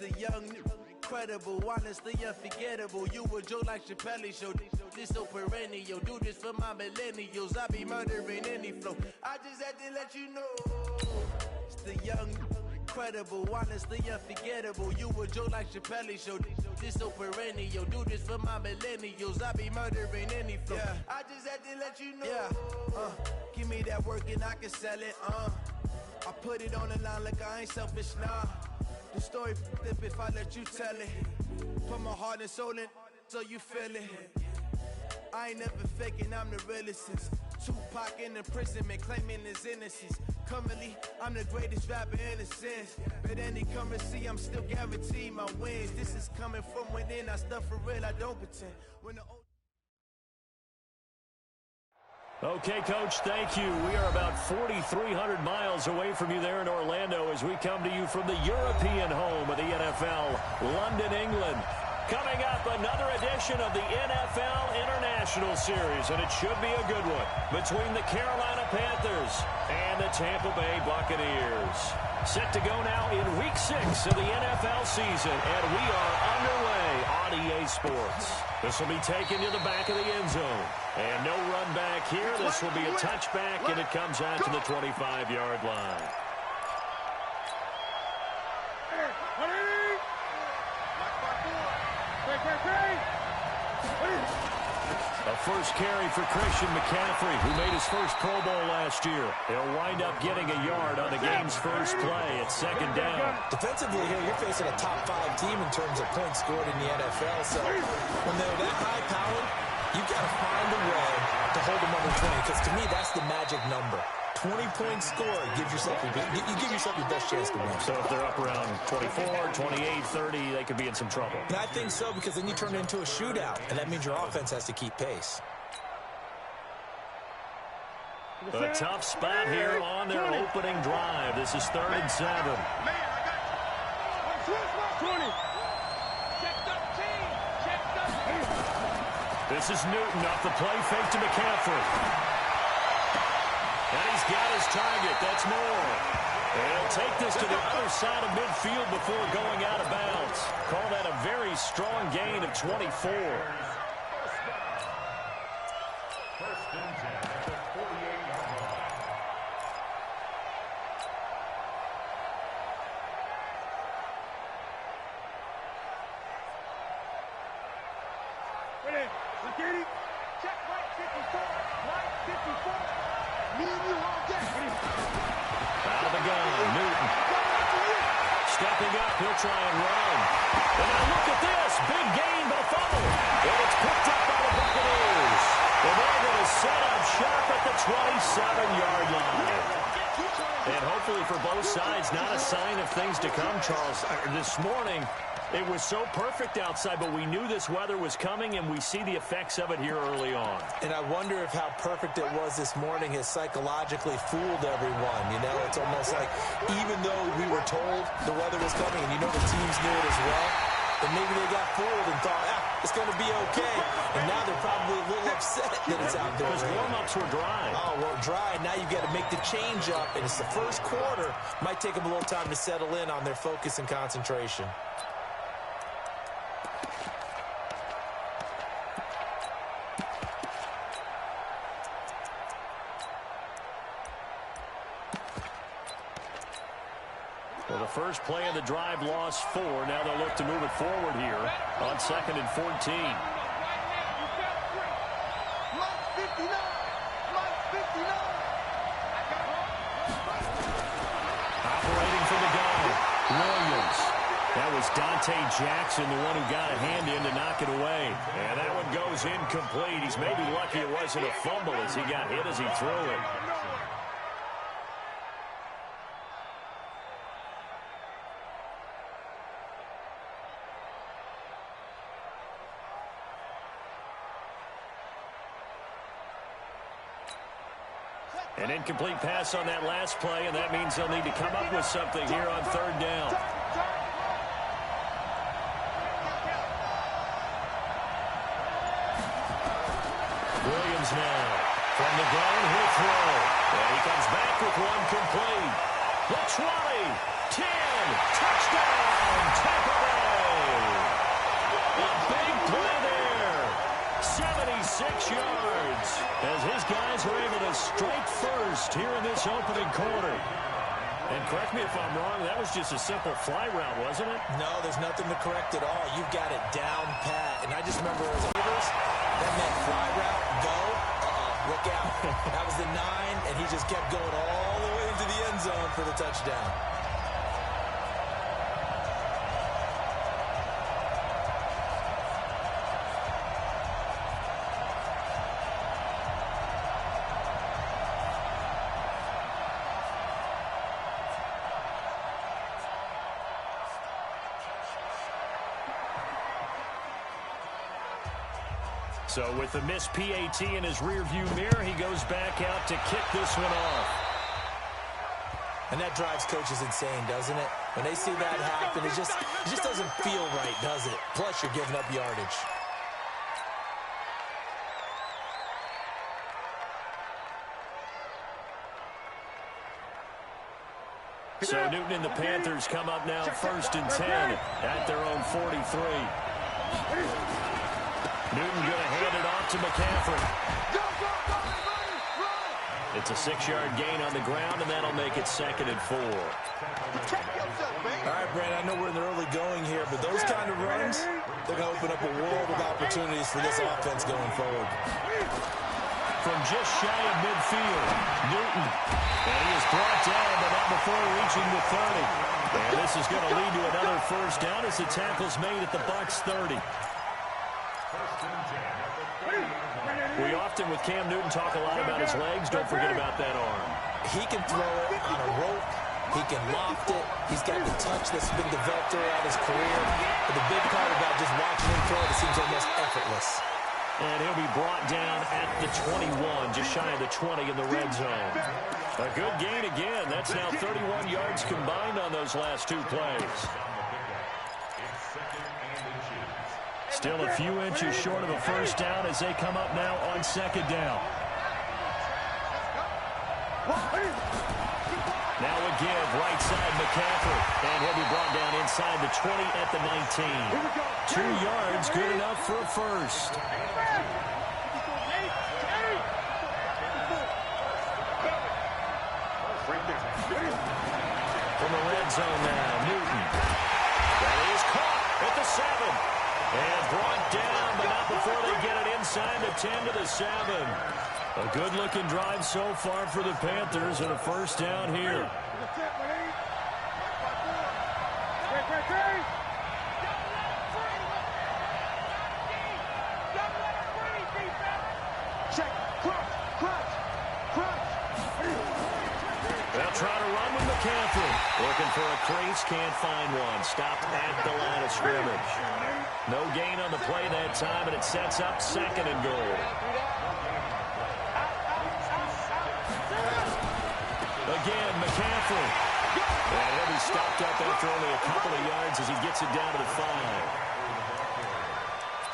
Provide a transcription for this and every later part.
the young, incredible, honestly unforgettable. You a joke like Chappelle Show. This so perennial. Do this for my millennials. I be murdering any flow. I just had to let you know. It's the young, incredible, honestly unforgettable. You a joke like Chappelle Show. This so perennial. Do this for my millennials. I be murdering any flow. Yeah. I just had to let you know. Yeah. Give me that work and I can sell it. I put it on the line like I ain't selfish, nah. The story flip if I let you tell it. Put my heart and soul in so you feel it. I ain't never faking, I'm the realest since Tupac in imprisonment, claiming his innocence. Currently, I'm the greatest rapper in a sense. But any currency, I'm still guaranteed my wins. This is coming from within, I stuff for real, I don't pretend. When the Okay, Coach, thank you. We are about 4,300 miles away from you there in Orlando as we come to you from the European home of the NFL, London, England. Coming up, another edition of the NFL International Series, and it should be a good one, between the Carolina Panthers and the Tampa Bay Buccaneers. Set to go now in Week 6 of the NFL season, and we are underway on EA Sports. This will be taken to the back of the end zone. And no run back here. This will be a touchback, and it comes out to the 25-yard line. A first carry for Christian McCaffrey, who made his first Pro Bowl last year. He'll wind up getting a yard on the game's first play at second down. Defensively here, you're facing a top-5 team in terms of points scored in the NFL. So when they're that high-powered, you've got to find a way to hold them under 20, because to me, that's the magic number. 20-point score gives yourself you give yourself your best chance to win. So if they're up around 24, 28, 30, they could be in some trouble. And I think so, because then you turn it into a shootout, and that means your offense has to keep pace. A tough spot here on their opening drive. This is 3rd and 7. This is Newton off the play fake to McCaffrey. And he's got his target. That's Moore. And he'll take this to the other side of midfield before going out of bounds. Call that a very strong gain of 24. First and 10 at the 48-yard line. Ready? Look at it. Check right 54. Right 54. Me and you all day. Out of the gun, Newton. Stepping up, he'll try and run. And now look at this. Big gain, but a fumble. And it's picked up by the Buccaneers. And they're going to set up shop at the 27-yard line. And hopefully for both sides, not a sign of things to come, Charles. This morning, it was so perfect outside, but we knew this weather was coming, and we see the effects of it here early on. And I wonder if how perfect it was this morning has psychologically fooled everyone. You know, it's almost like even though we were told the weather was coming, and you know the teams knew it as well, then maybe they got fooled and thought, it's going to be okay. And now they're probably a little upset that it's out there. Because warm-ups were dry. Oh, well, dry. Now you've got to make the change up, and it's the first quarter. Might take them a little time to settle in on their focus and concentration. Well, the first play of the drive lost 4. Now they'll look to move it forward here on 2nd and 14. Operating from the gun, Williams. That was Dante Jackson, the one who got a hand in to knock it away. And that one goes incomplete. He's maybe lucky it wasn't a fumble as he got hit as he threw it. An incomplete pass on that last play, and that means they'll need to come up with something here on 3rd down. Williams now. From the ground, he'll throw. And he comes back with one complete. The 20, 10, touchdown, Tampa as his guys are able to strike first here in this opening quarter. And correct me if I'm wrong, that was just a simple fly route, wasn't it? No, there's nothing to correct at all. You've got it down pat. And I just remember as Rivers, that meant fly route, go, look out. That was the 9, and he just kept going all the way into the end zone for the touchdown. So with the missed PAT in his rearview mirror, he goes back out to kick this one off. And that drives coaches insane, doesn't it? When they see that happen, it just doesn't feel right, does it? Plus, you're giving up yardage. So Newton and the Panthers come up now 1st and 10 at their own 43. Newton going to hand it off to McCaffrey. It's a 6-yard gain on the ground, and that'll make it 2nd and 4. All right, Brandon, I know we're in the early going here, but those kind of runs, they're going to open up a world of opportunities for this offense going forward. From just shy of midfield, Newton. And he is brought down, but not before reaching the 30. And this is going to lead to another first down as the tackle's made at the Bucs 30. We often, with Cam Newton, talk a lot about his legs. Don't forget about that arm. He can throw it on a rope. He can loft it. He's got the touch that's been developed throughout his career. But the big part about just watching him throw it seems almost effortless. And he'll be brought down at the 21, just shy of the 20 in the red zone. A good gain again. That's now 31 yards combined on those last 2 plays. Still a few inches short of a first down as they come up now on 2nd down. Now a give, right side McCaffrey. And he'll be brought down inside the 20 at the 19. 2 yards, good enough for a first. From the red zone now, Newton. That is caught at the 7. And brought down, but not before they get it inside the 10 to the 7. A good-looking drive so far for the Panthers and a first down here. They'll try to run with McCaffrey. Looking for a crease, can't find one. Stopped at the line of scrimmage. No gain on the play that time, and it sets up 2nd and goal. Again, McCaffrey. And he'll be stopped up after only a couple of yards as he gets it down to the 5.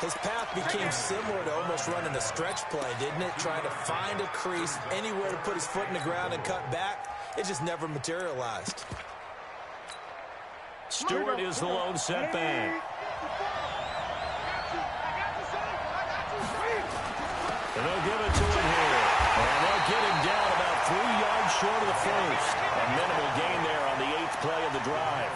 His path became similar to almost running a stretch play, didn't it? Trying to find a crease, anywhere to put his foot in the ground and cut back. It just never materialized. Stewart is the lone setback. And they'll give it to him here. And they'll get him down about 3 yards short of the first. A minimal gain there on the 8th play of the drive.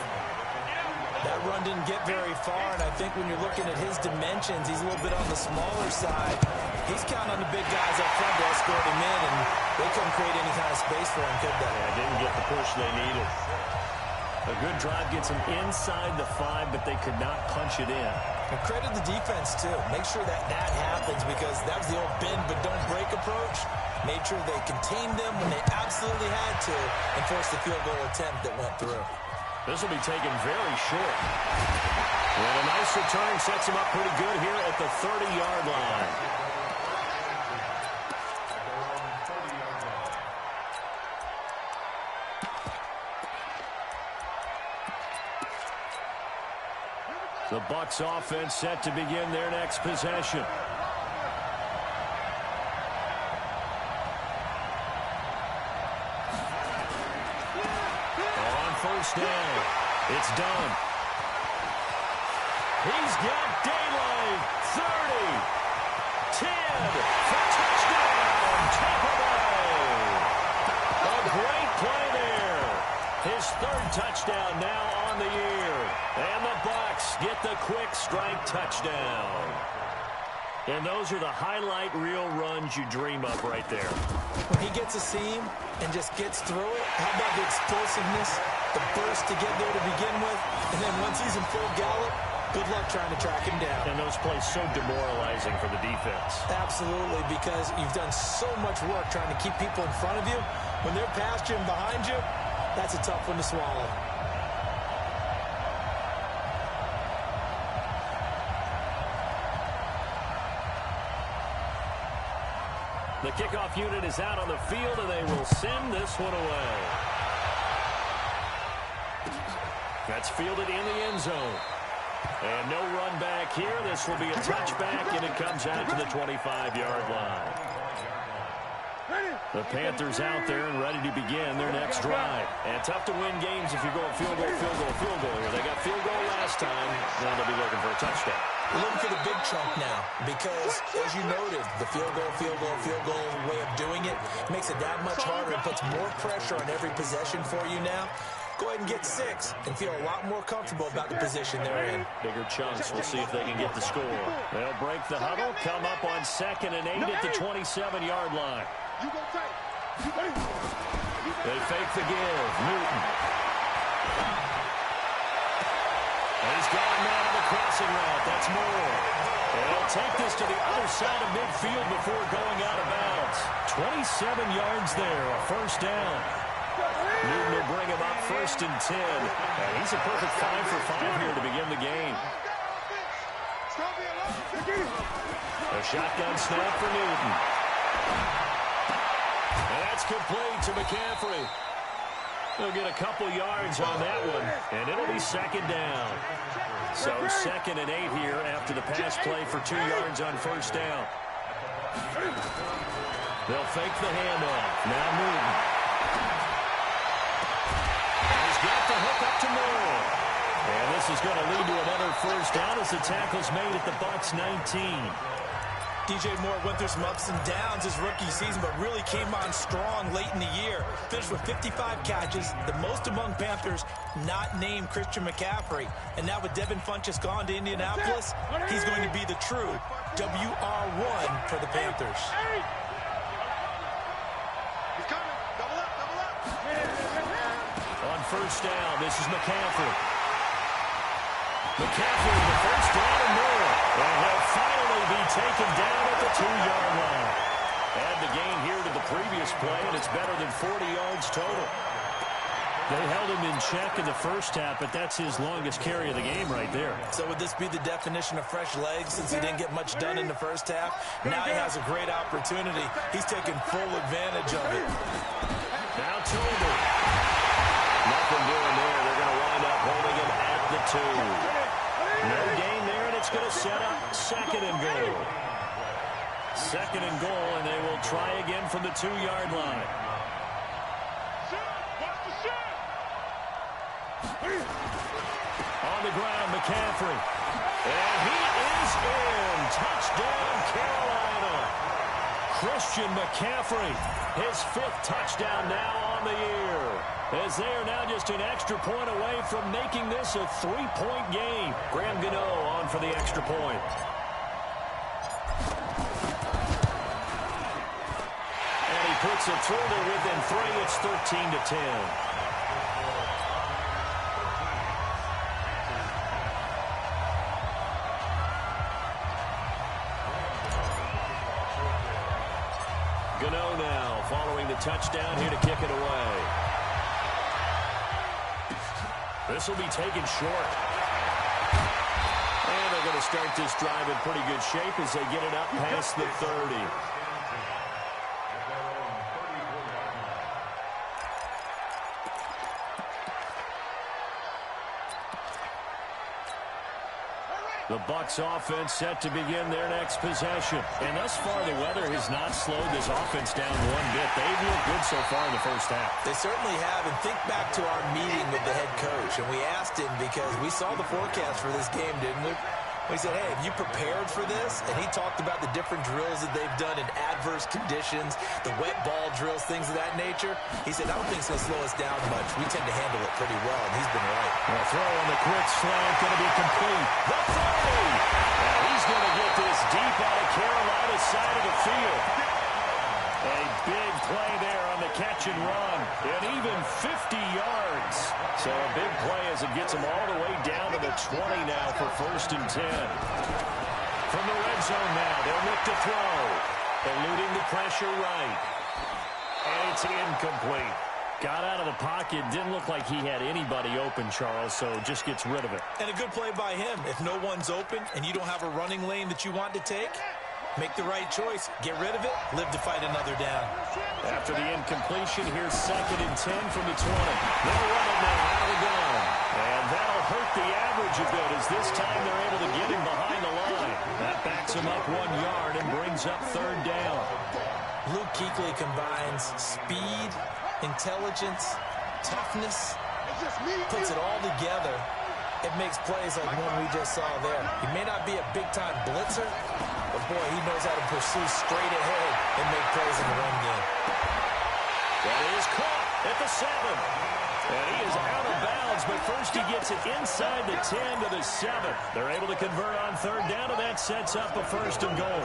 That run didn't get very far, and I think when you're looking at his dimensions, he's a little bit on the smaller side. He's counting on the big guys up front to escort him in, and they couldn't create any kind of space for him, could they? Yeah, didn't get the push they needed. A good drive gets them inside the 5, but they could not punch it in. And credit the defense, too. Make sure that happens, because that was the old bend but don't break approach. Made sure they contained them when they absolutely had to and forced the field goal attempt that went through. This will be taken very short. And a nice return sets him up pretty good here at the 30-yard line. The Bucs offense set to begin their next possession. On first down, it's done. He's got daylight. 30, 10 for touchdown. Tampa Bay. A great play there. His third touchdown now on the year. And the Bucs get the quick strike touchdown. And those are the highlight reel runs you dream of right there. When he gets a seam and just gets through it, how about the explosiveness, the burst to get there to begin with, and then once he's in full gallop, good luck trying to track him down. And those plays so demoralizing for the defense. Absolutely, because you've done so much work trying to keep people in front of you. When they're past you and behind you, that's a tough one to swallow. The kickoff unit is out on the field, and they will send this one away. That's fielded in the end zone. And no run back here. This will be a touchback, and it comes out to the 25-yard line. The Panthers out there and ready to begin their next drive. And tough to win games if you're going field goal, field goal, field goal here. They got field goal last time. Now they'll be looking for a touchdown. Looking for the big chunk now because, as you noted, the field goal way of doing it makes it that much harder. It puts more pressure on every possession for you now. Go ahead and get 6 and feel a lot more comfortable about the position they're in. Bigger chunks. We'll see if they can get the score. They'll break the huddle, come up on 2nd and 8 at the 27-yard line. They fake the give. Newton. He's got him out of the crossing route. That's Moore. And he'll take this to the other side of midfield before going out of bounds. 27 yards there, a first down. Newton will bring him up 1st and 10. And he's a perfect 5 for 5 here to begin the game. A shotgun snap for Newton. And that's complete to McCaffrey. He'll get a couple yards on that one, and it'll be 2nd down. So 2nd and 8 here after the pass play for 2 yards on 1st down. They'll fake the handoff. Now Newton. He's got the hook up to Moore. And this is going to lead to another first down as the tackle's made at the Bucs 19. DJ Moore went through some ups and downs his rookie season, but really came on strong late in the year. Finished with 55 catches, the most among Panthers not named Christian McCaffrey. And now with Devin Funchess gone to Indianapolis, he's going to be the true WR1 for the Panthers. He's coming. Double up, double up. On first down, this is McCaffrey. McCaffrey the first down and more. And he'll finally be taken down at the 2-yard line. Add the gain here to the previous play, and it's better than 40 yards total. They held him in check in the first half, but that's his longest carry of the game right there. So would this be the definition of fresh legs since he didn't get much done in the first half? Now he has a great opportunity. He's taking full advantage of it. Now Tolbert. Nothing doing there. They're going to wind up holding him at the 2. No gain there, and it's going to set up 2nd and goal. 2nd and goal, and they will try again from the 2-yard line. On the ground, McCaffrey. And he is in. Touchdown, Carolina. Christian McCaffrey, his 5th touchdown now on the year. As they are now just an extra point away from making this a 3-point game. Graham Gano on for the extra point. And he puts it through. They're within 3. It's 13-10. Gano now following the touchdown here to kick it away. This will be taken short. And they're going to start this drive in pretty good shape as they get it up past the 30. The Bucs offense set to begin their next possession. And thus far, the weather has not slowed this offense down one bit. They've looked good so far in the first half. They certainly have. And think back to our meeting with the head coach. And we asked him because we saw the forecast for this game, didn't we? He said, hey, have you prepared for this? And he talked about the different drills that they've done in adverse conditions, the wet ball drills, things of that nature. He said, I don't think it's going to slow us down much. We tend to handle it pretty well, and he's been right. The throw on the quick slant going to be complete. The throw! And he's going to get this deep out of Carolina's side of the field. A big play there on the catch and run. And even 50 yards. So a big play as it gets him all the way down to the 20 now for 1st and 10. From the red zone now, they'll look to throw. Eluding the pressure right. And it's incomplete. Got out of the pocket. Didn't look like he had anybody open, Charles, so just gets rid of it. And a good play by him. If no one's open and you don't have a running lane that you want to take, make the right choice. Get rid of it. Live to fight another down. After the incompletion, here's 2nd and 10 from the 20. They'll run it now out of the gun. And that'll hurt the average a bit as this time they're able to get him behind the line. That backs him up 1 yard and brings up 3rd down. Luke Kuechly combines speed, intelligence, toughness, puts it all together. It makes plays like one we just saw there. He may not be a big-time blitzer, but, boy, he knows how to pursue straight ahead and make plays in the run game. That is caught at the 7. And he is out of bounds, but first he gets it inside the 10 to the 7. They're able to convert on 3rd down, and that sets up a 1st and goal.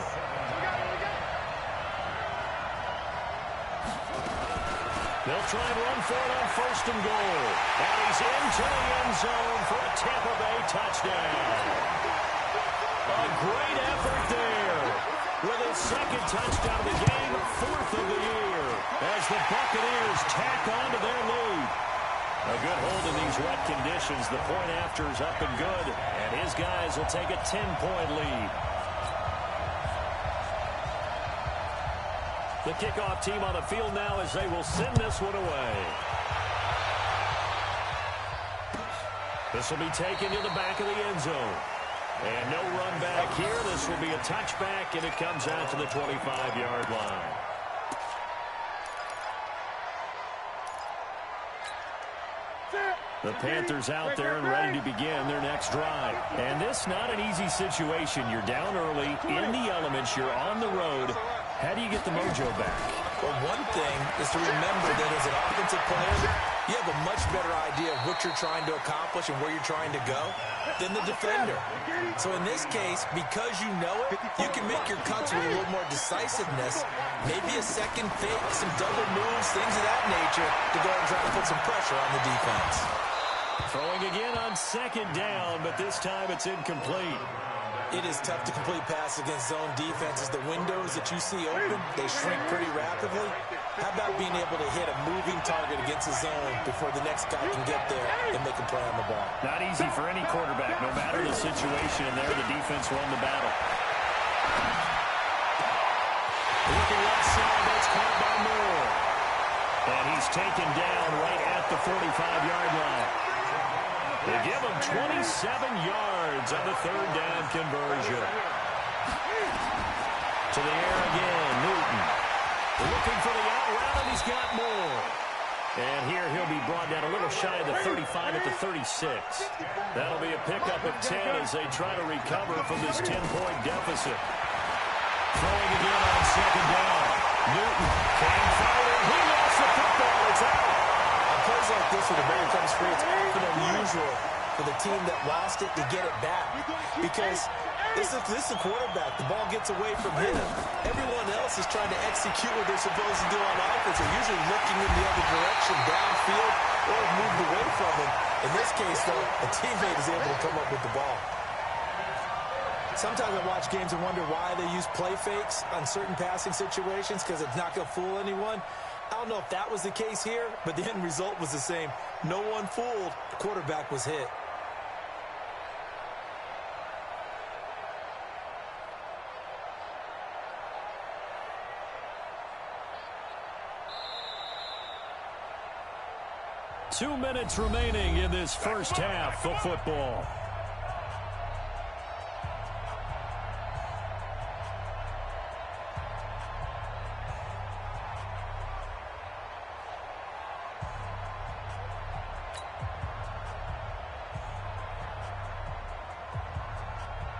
They'll try and run for it on 1st and goal. And he's into the end zone for a Tampa Bay touchdown. A great effort there. With his 2nd touchdown of the game, 4th of the year. As the Buccaneers tack on to their lead. A good hold in these wet conditions. The point after is up and good. And his guys will take a 10-point lead. The kickoff team on the field now as they will send this one away. This will be taken to the back of the end zone. And no run back here. This will be a touchback, and it comes out to the 25-yard line. The Panthers out there and ready to begin their next drive. And this not an easy situation. You're down early, in the elements, you're on the road. How do you get the mojo back? Well, one thing is to remember that as an offensive player, you have a much better idea of what you're trying to accomplish and where you're trying to go than the defender. So in this case, because you know it, you can make your cuts with a little more decisiveness, maybe a second fake, some double moves, things of that nature to go and try to put some pressure on the defense. Throwing again on 2nd down, but this time it's incomplete. It is tough to complete passes against zone defenses. The windows that you see open, they shrink pretty rapidly. How about being able to hit a moving target against a zone before the next guy can get there and make a play on the ball? Not easy for any quarterback, no matter the situation, and there the defense won the battle. Looking left side, that's caught by Moore. And he's taken down right at the 45-yard line. They give him 27 yards on the 3rd down conversion. To the air again, Newton. Looking for the out route, and he's got more. And here he'll be brought down a little shy of the 35 at the 36. That'll be a pickup of 10 as they try to recover from this 10-point deficit. Throwing again on 2nd down. Newton can't follow. He lost the football. It's out. Plays like this when the ball comes free, it's often unusual for the team that lost it to get it back. Because this is a quarterback. The ball gets away from him. Everyone else is trying to execute what they're supposed to do on offense. They're usually looking in the other direction, downfield, or moved away from him. In this case, though, a teammate is able to come up with the ball. Sometimes I watch games and wonder why they use play fakes on certain passing situations, because it's not going to fool anyone. I don't know if that was the case here, but the end result was the same. No one fooled. The quarterback was hit. Two minutes remaining in this first half of football.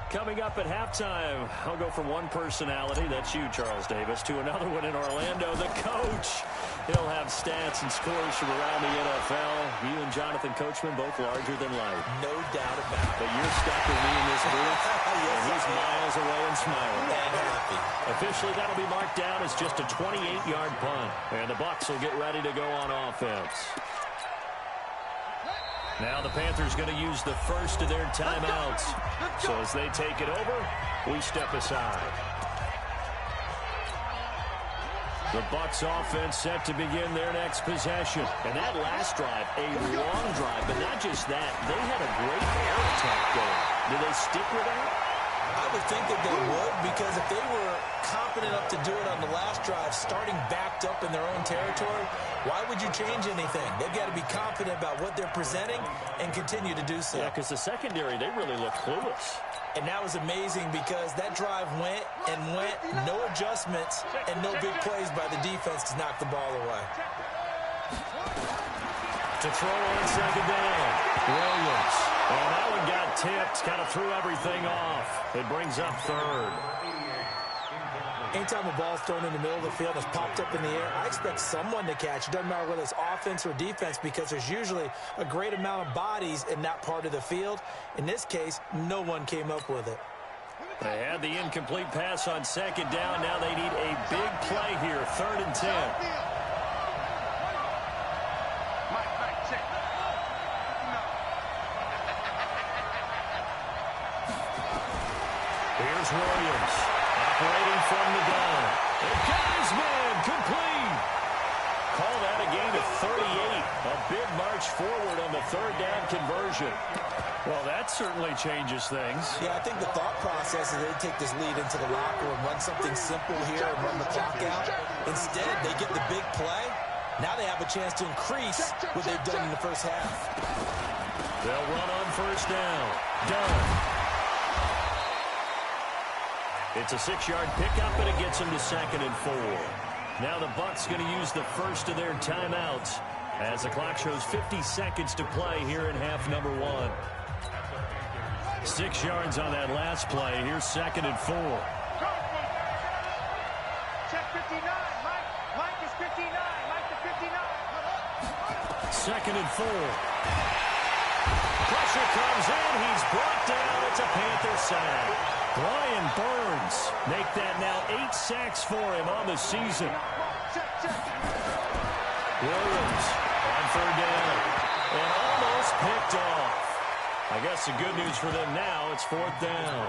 Coming up at halftime, I'll go from one personality, that's you, Charles Davis, to another one in Orlando, the coach. He'll have stats and scores from around the NFL. You and Jonathan Coachman, both larger than life. No doubt about it. But you're stuck with me in this booth, and he's miles away and smiling. And happy. Officially, that'll be marked down as just a 28-yard punt. And the Bucs will get ready to go on offense. Now the Panthers going to use the first of their timeouts. So as they take it over, we step aside. The Bucs offense set to begin their next possession. And that last drive, a long drive, but not just that. They had a great air attack going. Do they stick with that? I would think that they would, because if they were confident enough to do it on the last drive, starting backed up in their own territory, why would you change anything? They've got to be confident about what they're presenting and continue to do so. Yeah, because the secondary, they really look clueless. And that was amazing because that drive went and went, no adjustments and no big plays by the defense to knock the ball away. To throw on second down, Williams. And that one got tipped, kind of threw everything off. It brings up third. Anytime a ball's thrown in the middle of the field, it's popped up in the air, I expect someone to catch. It doesn't matter whether it's offense or defense, because there's usually a great amount of bodies in that part of the field. In this case, no one came up with it. They had the incomplete pass on second down. Now they need a big play here, 3rd and 10. Here's Williams, operating from the gun. And got his man, complete. Call that a gain of 38. A big march forward on the 3rd down conversion. Well, that certainly changes things. Yeah, I think the thought process is they take this lead into the locker room, run something simple here and run the clock out. Instead, they get the big play. Now they have a chance to increase what they've done in the first half. They'll run on 1st down. Done. It's a 6-yard pickup, and it gets them to 2nd and 4. Now the Bucs going to use the first of their timeouts as the clock shows 50 seconds to play here in half number 1. 6 yards on that last play. Here's 2nd and 4. Check 59. Mike is 59. Mike to 59. 2nd and 4. Pressure comes in. He's brought down. It's a Panther sack. Brian Burns make that now 8 sacks for him on the season. Williams on 3rd down and almost picked off. I guess the good news for them now, it's 4th down.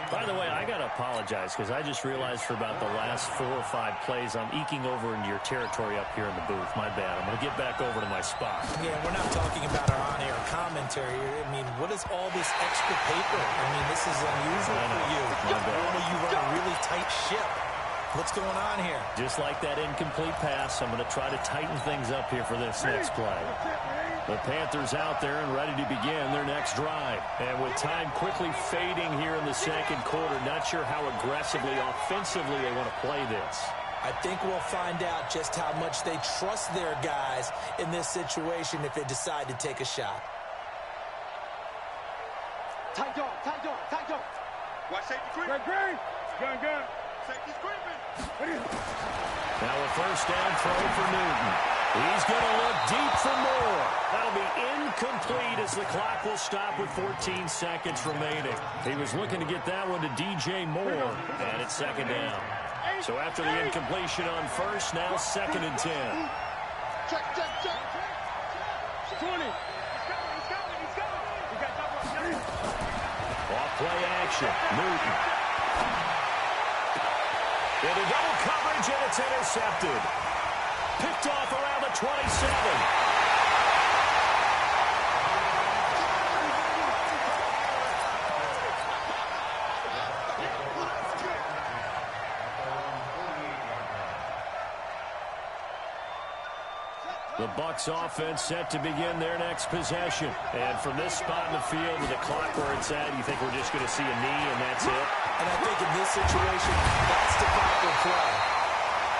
By the way, I got to apologize because I just realized for about the last 4 or 5 plays I'm eking over into your territory up here in the booth. My bad. I'm going to get back over to my spot. Yeah, we're not talking about our on-air commentary. I mean, what is all this extra paper? I mean, this is unusual for you. Normally you run a really tight ship. What's going on here? Just like that incomplete pass, I'm going to try to tighten things up here for this next play. The Panthers out there and ready to begin their next drive. And with time quickly fading here in the 2nd quarter, not sure how aggressively, offensively they want to play this. I think we'll find out just how much they trust their guys in this situation if they decide to take a shot. Tight dog, tight dog, tight dog. Watch safety creeping. Gun. Safety's creeping. Now a 1st down throw for Newton. He's going to look deep for more. That'll be incomplete as the clock will stop with 14 seconds remaining. He was looking to get that one to DJ Moore, and it's 2nd down. So after the incompletion on 1st, now 2nd and 10. Check. 20. He's coming. Off play action. Newton. Into double coverage, and it's intercepted. Picked off around the 27. The Bucs offense set to begin their next possession. And from this spot in the field with the clock where it's at, you think we're just going to see a knee and that's it? And I think in this situation, that's the proper play.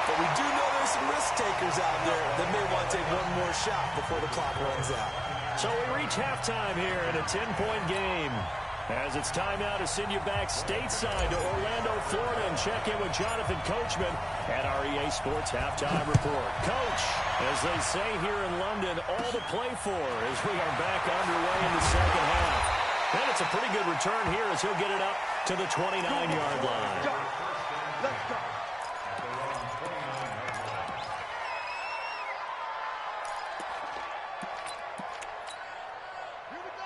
But we do know there's some risk takers out there that may want to take one more shot before the clock runs out. So we reach halftime here in a 10-point game. As it's time now to send you back stateside to Orlando, Florida, and check in with Jonathan Coachman at our EA Sports Halftime Report. Coach, as they say here in London, all to play for as we are back underway in the second half. And it's a pretty good return here as he'll get it up to the 29-yard line. Let's go.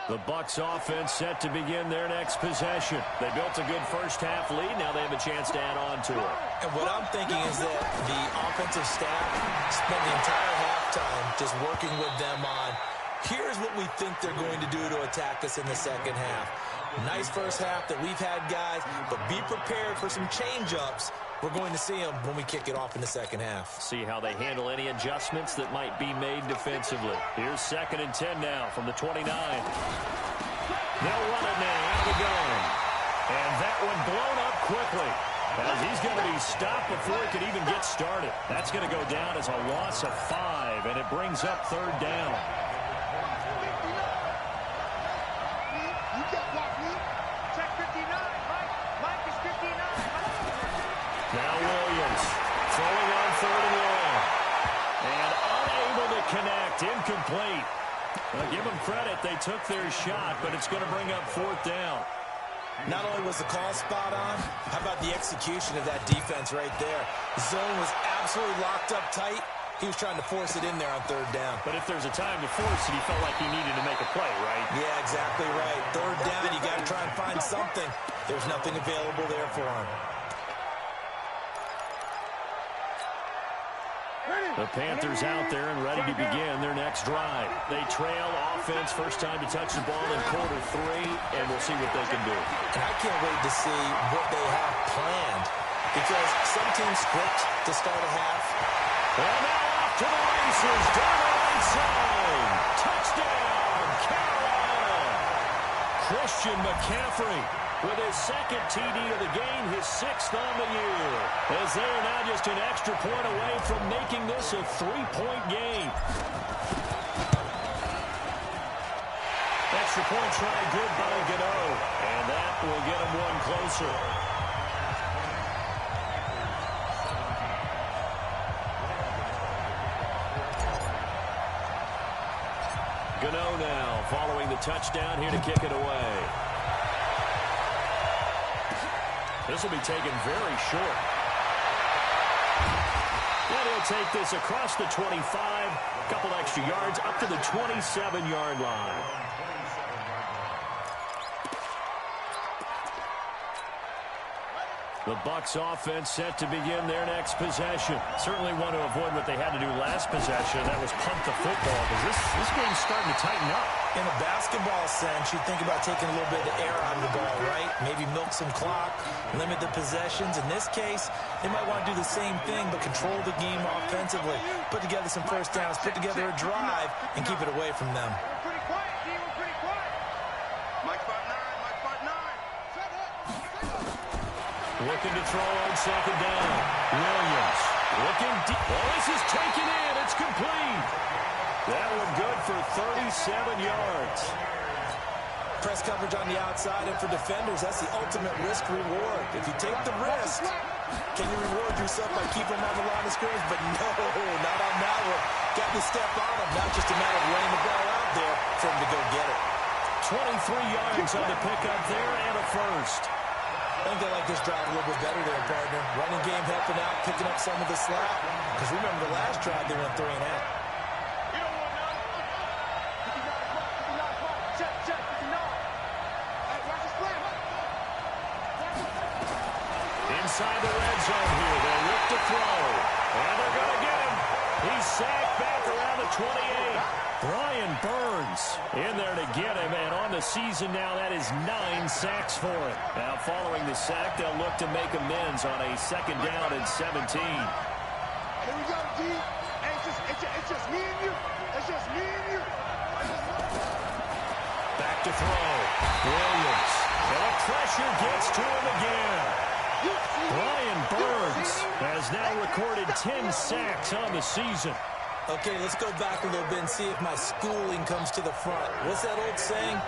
The Bucs offense set to begin their next possession. They built a good first-half lead. Now they have a chance to add on to it. And what I'm thinking is that the offensive staff spent the entire halftime just working with them on, here's what we think they're going to do to attack us in the second half. Nice first half that we've had, guys, but be prepared for some change-ups. We're going to see them when we kick it off in the second half. See how they handle any adjustments that might be made defensively. Here's 2nd and 10 now from the 29. They'll run it now out of the gun. And that one blown up quickly, as he's going to be stopped before he could even get started. That's going to go down as a loss of 5, and it brings up 3rd down. Now Williams throwing on 3rd and long. And unable to connect. Incomplete. Well, give them credit. They took their shot, but it's going to bring up 4th down. Not only was the call spot on, how about the execution of that defense right there? The zone was absolutely locked up tight. He was trying to force it in there on 3rd down. But if there's a time to force it, he felt like he needed to make a play, right? Yeah, exactly right. 3rd down, you got to try and find something. There's nothing available there for him. The Panthers out there and ready to begin their next drive. They trail offense, first time to touch the ball in quarter 3, and we'll see what they can do. And I can't wait to see what they have planned, because some teams script to start a half. And now off to the races, down the right side. Touchdown, Carolina. Christian McCaffrey with his 2nd TD of the game, his 6th on the year. As they are now just an extra point away from making this a 3-point game. Extra point try good by Gano. And that will get him one closer. Gano now following the touchdown here to kick it away. This will be taken very short. And he'll take this across the 25, a couple extra yards, up to the 27-yard line. The Bucs offense set to begin their next possession. Certainly want to avoid what they had to do last possession. That was punt the football, because this game's starting to tighten up. In a basketball sense, you'd think about taking a little bit of air out of the ball, right? Maybe milk some clock, limit the possessions. In this case, they might want to do the same thing, but control the game offensively. Put together some first downs, put together a drive, and keep it away from them. We're pretty quiet, D. We're pretty quiet. Mike 5'9", Mike 5'9". Looking to throw on 2nd down. Williams looking deep. Oh, this is taken in. It's complete. That one good for 37 yards. Press coverage on the outside, and for defenders, that's the ultimate risk-reward. If you take the risk, can you reward yourself by keeping them on the line of scrimmage? But no, not on that one. Got to step on them, not just a matter of laying the ball out there for him to go get it. 23 yards on the pickup there and a first. I think they like this drive a little bit better there, partner. Running game helping out, picking up some of the slack. Because remember the last drive, they went 3 and out. Inside the red zone here. They look to throw. And they're going to get him. He's sacked back around the 28. Brian Burns in there to get him. And on the season now, that is 9 sacks for him. Now following the sack, they'll look to make amends on a 2nd down and 17. Here we go, D. Hey, it's just me and you. It's just me and you. Back to throw. Williams. And the pressure gets to him again. Brian Burns has now recorded 10 sacks on the season. Okay, let's go back a little bit and see if my schooling comes to the front. What's that old saying?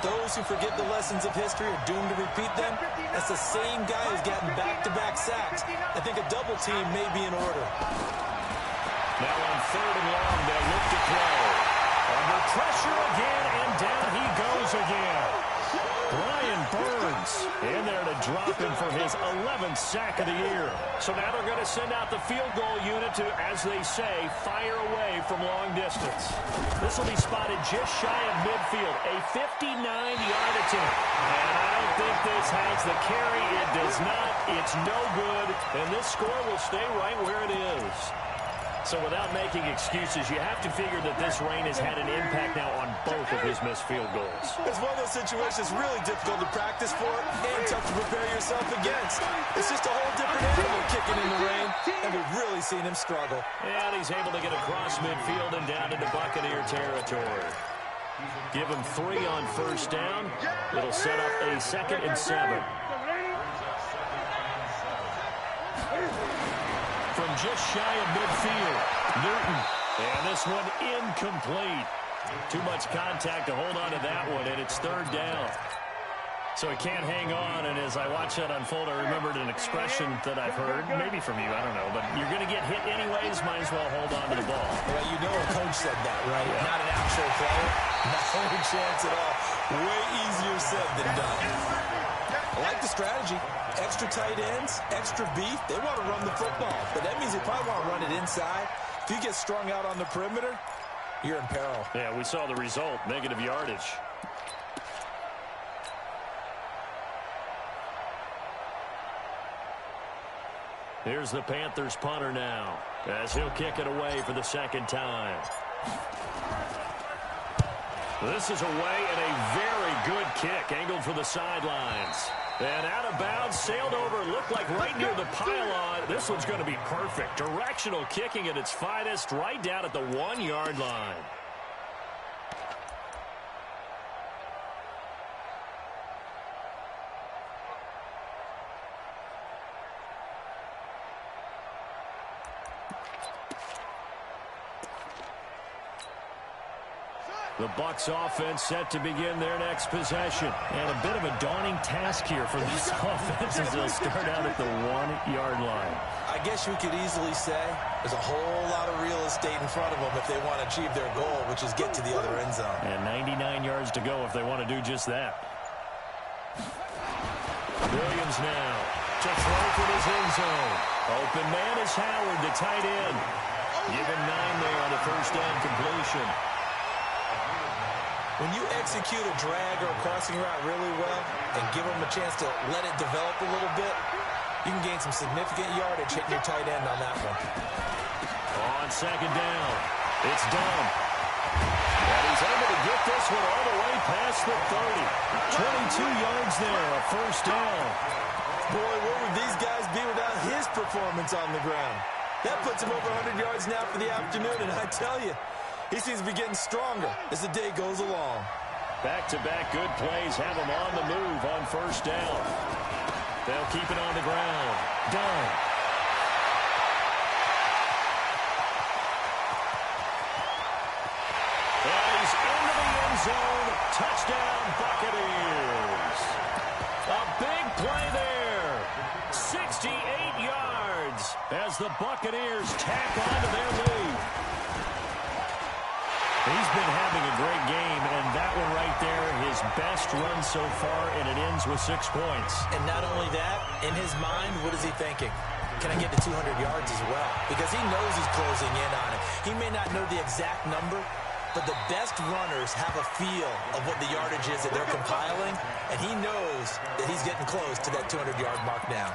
those who forget the lessons of history are doomed to repeat them, that's the same guy who's gotten back-to-back sacks. I think a double team may be in order. Now on 3rd and long, they'll look to throw. Under pressure again, and down he goes again. Brian Burns in there to drop him for his 11th sack of the year. So now they're going to send out the field goal unit to, as they say, fire away from long distance. This will be spotted just shy of midfield, a 59-yard attempt. And I don't think this has the carry. It does not. It's no good. And this score will stay right where it is. So without making excuses, you have to figure that this rain has had an impact now on both of his missed field goals. It's one of those situations really difficult to practice for and tough to prepare yourself against. It's just a whole different animal kicking in the rain, and we've really seen him struggle. And he's able to get across midfield and down into Buccaneer territory. Give him 3 on 1st down. It'll set up a 2nd and 7. From just shy of midfield, Newton. And this one incomplete. Too much contact to hold on to that one, and it's 3rd down. So he can't hang on, and as I watch that unfold, I remembered an expression that I've heard, maybe from you, I don't know, but you're going to get hit anyways, might as well hold on to the ball. Well, you know a coach said that, right? Yeah. Not an actual player. No chance at all. Way easier said than done. I like the strategy. Extra tight ends, extra beef. They want to run the football, but that means they probably want to run it inside. If you get strung out on the perimeter, you're in peril. Yeah, we saw the result, negative yardage. Here's the Panthers punter now, as he'll kick it away for the 2nd time. This is away and a very good kick, angled for the sidelines. And out of bounds, sailed over, looked like right near the pylon. This one's going to be perfect. Directional kicking at its finest, right down at the 1-yard line. The Bucs offense set to begin their next possession. And a bit of a daunting task here for this offense as they'll start out at the 1-yard line. I guess you could easily say there's a whole lot of real estate in front of them if they want to achieve their goal, which is get to the other end zone. And 99 yards to go if they want to do just that. Williams now to throw for his end zone. Open man is Howard, the tight end. Give him 9 there on the 1st down completion. When you execute a drag or a crossing route really well and give them a chance to let it develop a little bit, you can gain some significant yardage hitting your tight end on that one. On 2nd down, it's done. And he's able to get this one all the way past the 30. 22 yards there, a 1st down. Boy, where would these guys be without his performance on the ground? That puts him over 100 yards now for the afternoon, and I tell you, he seems to be getting stronger as the day goes along. Back-to-back good plays have him on the move on 1st down. They'll keep it on the ground. Done. And he's into the end zone. Touchdown, Buccaneers. A big play there. 68 yards as the Buccaneers tack on to their lead. He's been having a great game, and that one right there, his best run so far, and it ends with 6 points. And not only that, in his mind, what is he thinking? Can I get to 200 yards as well? Because he knows he's closing in on it. He may not know the exact number, but the best runners have a feel of what the yardage is that they're compiling, and he knows that he's getting close to that 200-yard mark now.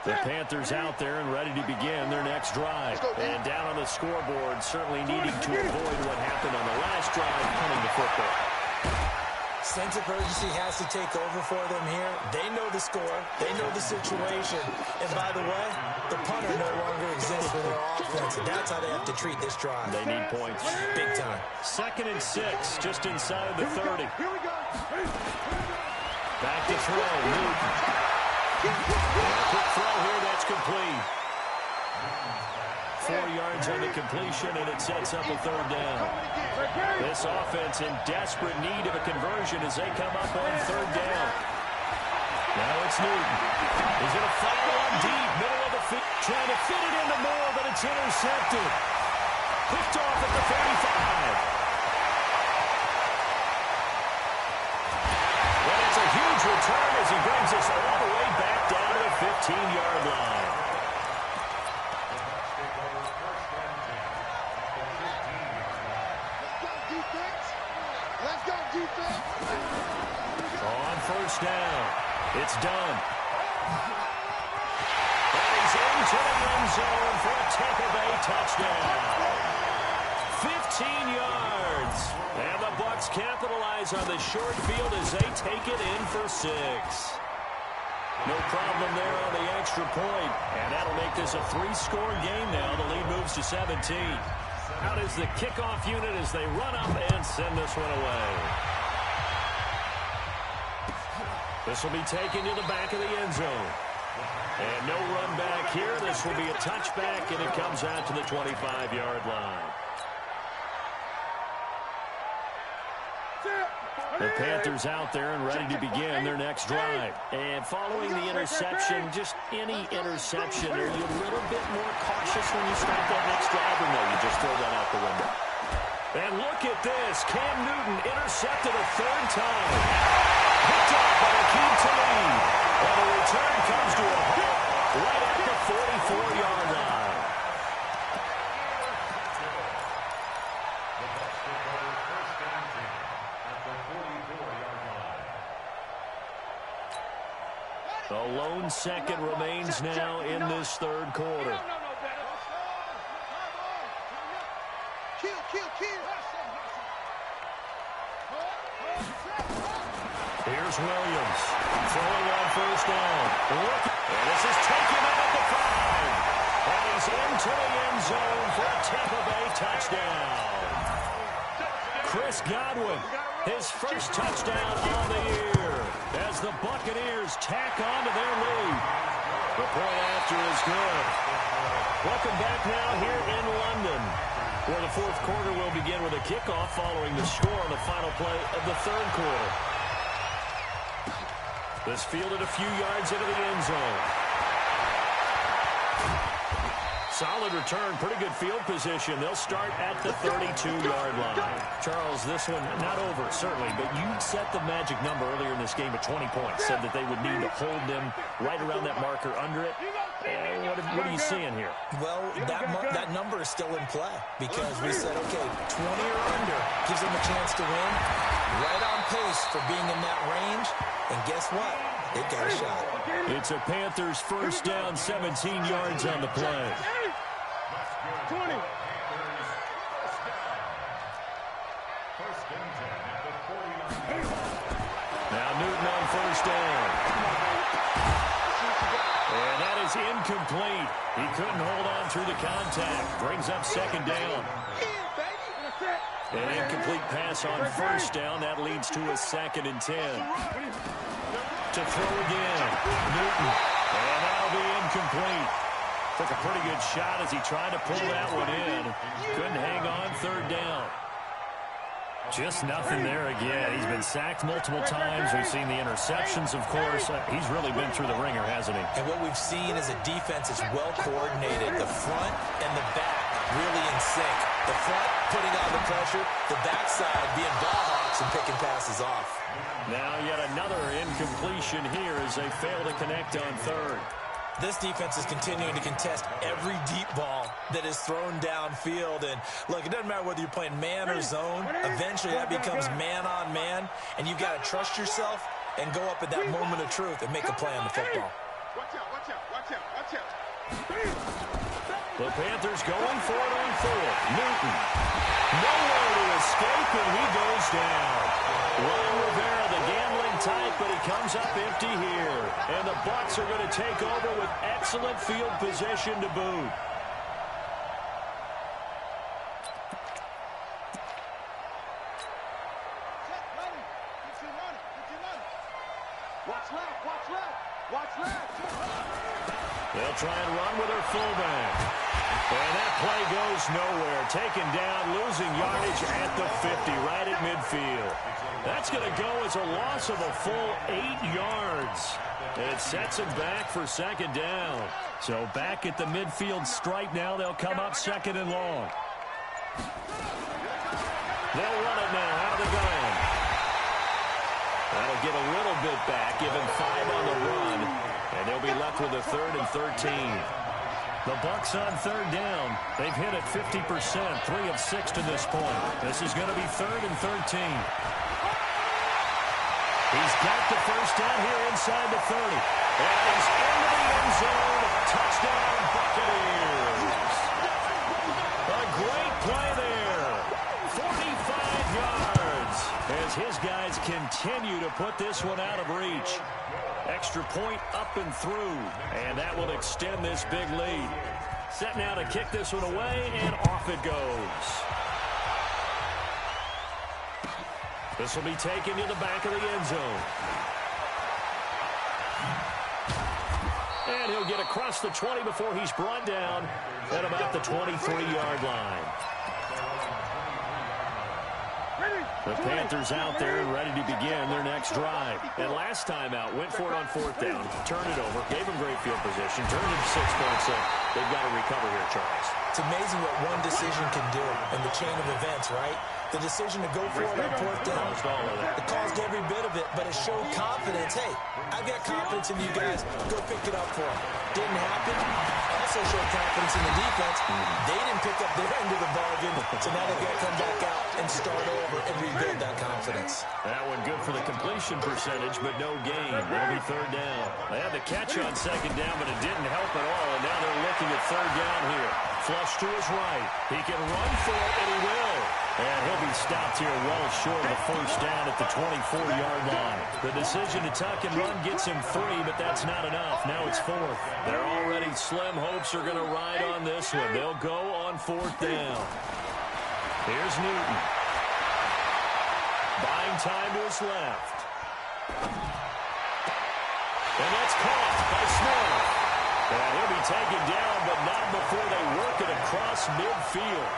The Panthers out there and ready to begin their next drive. And down on the scoreboard, certainly needing to avoid what happened on the last drive, punting the football. Sense of urgency has to take over for them here. They know the score. They know the situation. And by the way, the punter no longer exists for their offense. And that's how they have to treat this drive. They need points. Big time. 2nd and 6, just inside the 30. Back to throw. Newton. A quick throw here that yards on the completion, and it sets up a third down. This offense in desperate need of a conversion as they come up on third down. Now it's Newton. He's going to fire one deep, middle of the field, trying to fit it into Moore, but it's intercepted. Picked off at the 35. And it's a huge return as he brings us all the way back down to the 15-yard line. Let's go, defense. On first down, it's done. And he's into the end zone for a Tampa Bay touchdown. 15 yards. And the Bucs capitalize on the short field as they take it in for 6. No problem there on the extra point. And that'll make this a 3-score game now. The lead moves to 17. Out is the kickoff unit as they run up and send this one away. This will be taken to the back of the end zone. And no run back here. This will be a touchback, and it comes out to the 25-yard line. The Panthers out there and ready to begin their next drive. And following the interception, just any interception, are you a little bit more cautious when you start that next drive, or no, you just throw that out the window? And look at this. Cam Newton intercepted a third time. Picked up by Akeem Talib. And the return comes to a halt right at the 44-yard line. The lone second remains now in this third quarter. Here's Williams throwing on first down. And this is taken in at the 5. And he's into the end zone for a Tampa Bay touchdown. Chris Godwin, his first touchdown on the year as the Buccaneers tack on to their lead. The point after is good. Welcome back now here in London, where the fourth quarter will begin with a kickoff following the score on the final play of the third quarter. This fielded a few yards into the end zone. Solid return, pretty good field position. They'll start at the 32-yard line. Charles, this one not over, certainly, but you set the magic number earlier in this game at 20 points. Said that they would need to hold them right around that marker under it. What are you seeing here? Well, that number is still in play because we said, okay, 20 or under gives them a chance to win. Right on pace for being in that range. And guess what? They've got a shot. It's a Panthers first down, 17 yards on the play. 20. Now Newton on first down. And that is incomplete. He couldn't hold on through the contact. Brings up second down. An incomplete pass on first down. That leads to a 2nd and 10. To throw again. Newton. And that'll be incomplete. Took a pretty good shot as he tried to pull that one in. Couldn't hang on third down. Just nothing there again. He's been sacked multiple times. We've seen the interceptions, of course. He's really been through the ringer, hasn't he? And what we've seen is a defense that's well coordinated. The front and the back really in sync. The front putting on the pressure. The backside being ball hawks and picking passes off. Now yet another incompletion here as they fail to connect on third. This defense is continuing to contest every deep ball that is thrown downfield. And, look, it doesn't matter whether you're playing man or zone. Eventually that becomes man on man. And you've got to trust yourself and go up at that moment of truth and make a play on the football. Watch out, watch out, watch out, watch out. The Panthers going for it on fourth. Newton. Nowhere to escape, and he goes down. Ron Rivera, the gambling type, but he comes up empty here. And the Bucs are going to take over with excellent field position to boot. Watch left, watch left, watch left. They'll try and run with their fullback. And that play goes nowhere. Taken down, losing yardage at the 50, right at midfield. That's going to go as a loss of a full 8 yards. And it sets them back for second down. So back at the midfield stripe now. They'll come up second and long. They'll run it now out of the gun. That'll get a little bit back, give him 5 on the run. And they'll be left with a 3rd and 13. The Bucs on third down. They've hit it 50%, 3 of 6 to this point. This is going to be 3rd and 13. He's got the first down here inside the 30. And he's into the end zone. Touchdown, Buccaneers. A great play there. 45 yards as his guys continue to put this one out of reach. Extra point up and through, and that will extend this big lead. Set now to kick this one away, and off it goes. This will be taken to the back of the end zone. And he'll get across the 20 before he's brought down at about the 23-yard line. The Panthers out there and ready to begin their next drive. And last time out, went for it on 4th down, turned it over, gave them great field position, turned it 6 points. So they've got to recover here, Charles. It's amazing what one decision can do in the chain of events, right? The decision to go for it on 4th down. Caused all of that. It caused every bit of it, but it showed confidence. Hey, I've got confidence in you guys. Go pick it up for them. Didn't happen. Also showed confidence in the defense. They didn't pick up their end of the bargain, so now they've got to come back out and start over and rebuild that confidence. That one good for the completion percentage, but no gain. That'll be 3rd down. They had the catch on 2nd down, but it didn't help at all, and now they're looking at 3rd down here. Flush to his right. He can run for it, and he will. And he'll be stopped here well short of the first down at the 24-yard line. The decision to tuck and run gets him 3, but that's not enough. Now it's 4th. They're already slim hopes are going to ride on this one. They'll go on 4th down. Here's Newton. Buying time to his left. And that's caught by Smith. And he'll be taken down, but not before they work it across midfield.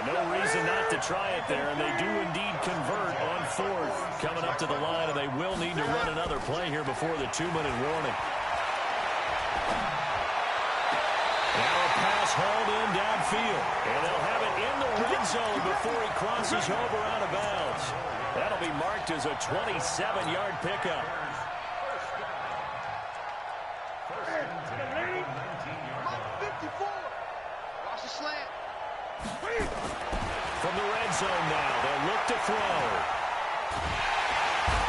No reason not to try it there, and they do indeed convert on 4th. Coming up to the line, and they will need to run another play here before the 2-minute warning. Now a pass hauled in downfield, and they'll have it in the red zone before he crosses over out of bounds. That'll be marked as a 27-yard pickup. Watch the slant. From the red zone now, they'll look to throw.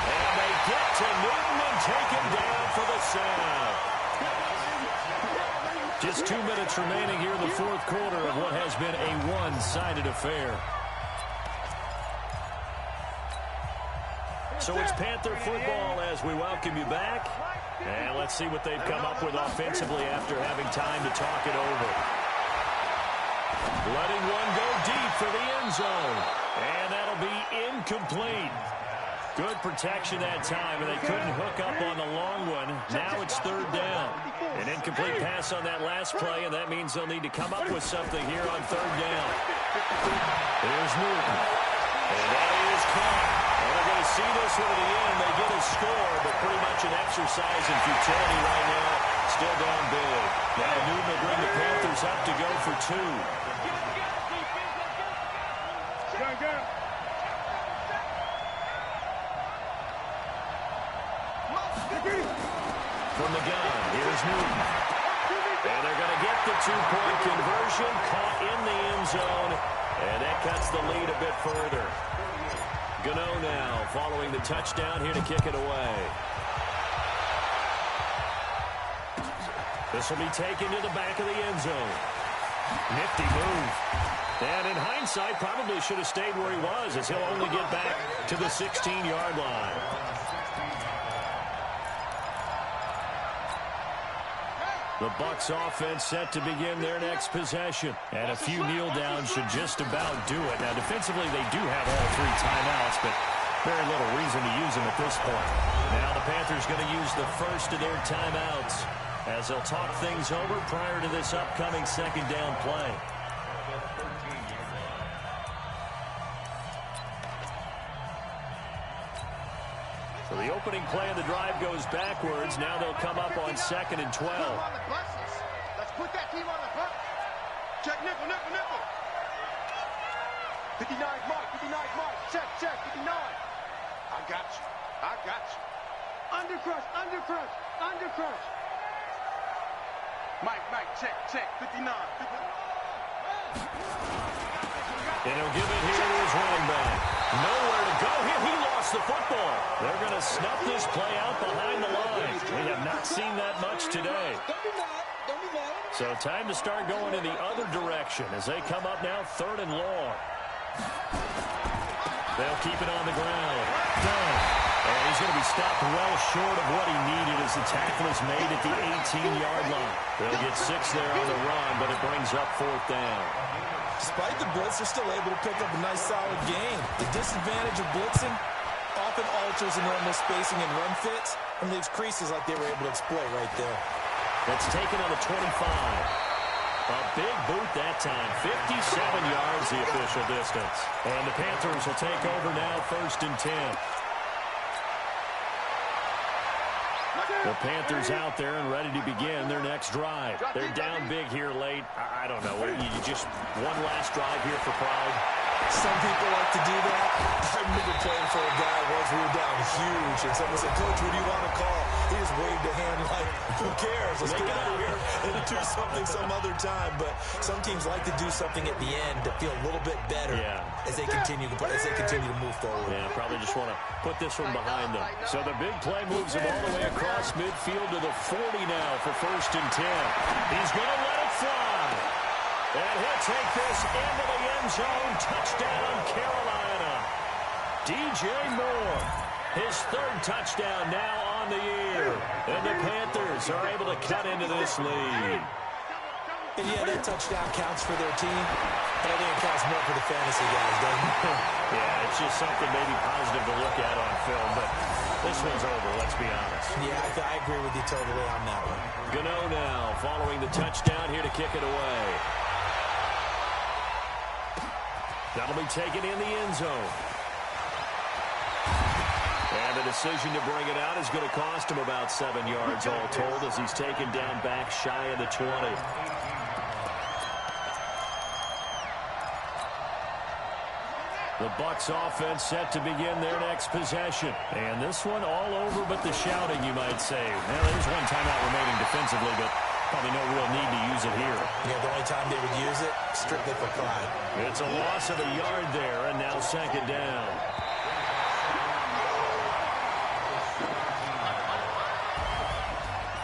And they get to Newton and take him down for the sack. Just 2 minutes remaining here in the 4th quarter of what has been a one-sided affair. So it's Panther football as we welcome you back. And let's see what they've come up with offensively after having time to talk it over. Letting one go deep for the end zone. And that'll be incomplete. Good protection that time, and they couldn't hook up on the long one. Now it's 3rd down. An incomplete pass on that last play, and that means they'll need to come up with something here on 3rd down. There's Newton. And that is caught. And they're going to see this one to the end. They get a score, but pretty much an exercise in futility right now. Still down big. Now Newton will bring the Panthers up to go for 2. From the gun, here's Newton. And they're going to get the 2-point conversion, caught in the end zone, and that cuts the lead a bit further. Gano now following the touchdown here to kick it away. This will be taken to the back of the end zone. Nifty move. And in hindsight, probably should have stayed where he was, as he'll only get back to the 16-yard line. The Bucs offense set to begin their next possession. And a few kneel downs should just about do it. Now, defensively, they do have all 3 timeouts, but very little reason to use them at this point. Now the Panthers going to use the first of their timeouts. as they'll talk things over prior to this upcoming second down play. So the opening play of the drive goes backwards. Now they'll come up on 2nd and 12. Let's put that team on the bus. Check nickel, nickel, nickel. 59 Mike, 59 Mike. Check, 59. I got you. Under crush. Mike, check, 59. And he'll give it here to his running back. Nowhere to go here. He lost the football. They're going to snuff this play out behind the line. We have not seen that much today. Don't be mad. So time to start going in the other direction as they come up now 3rd and long. They'll keep it on the ground. Done. And he's going to be stopped well short of what he needed as the tackle is made at the 18-yard line. They'll get 6 there on the run, but it brings up 4th down. Despite the blitz, they're still able to pick up a nice, solid gain. The disadvantage of blitzing often alters the normal spacing and run fits and leaves creases like they were able to exploit right there. That's taken on the 25. A big boot that time. 57 yards the official distance. And the Panthers will take over now 1st and 10. The Panthers out there and ready to begin their next drive. They're down big here late. I don't know. You just one last drive here for pride. Some people like to do that. I remember playing for a guy once we were down huge, and someone said, "Coach, what do you want to call?" He just waved a hand like, "Who cares? Let's get out of here and do something some other time." But some teams like to do something at the end to feel a little bit better as they continue to move forward. Yeah, probably just want to put this one behind them. So the big play moves him all the way across midfield to the 40 now for 1st and 10. He's going to let it fly. And he'll take this into the end zone. Touchdown, Carolina. DJ Moore, his 3rd touchdown now on the year. And the Panthers are able to cut into this lead. And yeah, that touchdown counts for their team, but I think it counts more for the fantasy guys, doesn't it? Yeah, it's just something maybe positive to look at on film, but this one's over, let's be honest. Yeah, I agree with you totally on that one. Gano now, following the touchdown here to kick it away. That'll be taken in the end zone. And the decision to bring it out is going to cost him about 7 yards all told as he's taken down back shy of the 20. The Bucs offense set to begin their next possession. And this one all over but the shouting, you might say. Now, there's one timeout remaining defensively, but probably no real need to use it here. Yeah, the only time they would use it, strictly for pride. It's a loss of a yard there, and now 2nd down.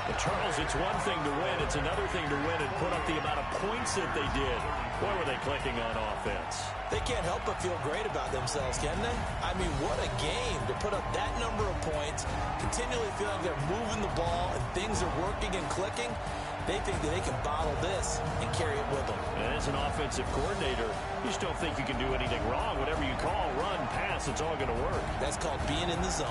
But Charles, it's one thing to win. It's another thing to win and put up the amount of points that they did. Boy, were they clicking on offense. They can't help but feel great about themselves, can they? I mean, what a game to put up that number of points, continually feel like they're moving the ball and things are working and clicking. They think that they can bottle this and carry it with them. And as an offensive coordinator, you just don't think you can do anything wrong. Whatever you call, run, pass, it's all going to work. That's called being in the zone.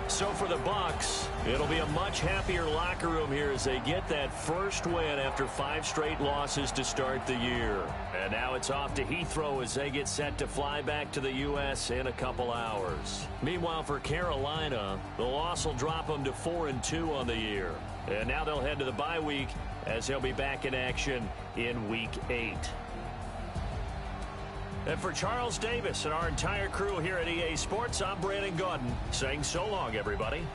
So for the Bucs, it'll be a much happier locker room here as they get that first win after 5 straight losses to start the year. And now it's off to Heathrow as they get set to fly back to the U.S. in a couple hours. Meanwhile, for Carolina, the loss will drop them to 4-2 on the year. And now they'll head to the bye week as they'll be back in action in Week 8. And for Charles Davis and our entire crew here at EA Sports, I'm Brandon Gaudin saying so long, everybody.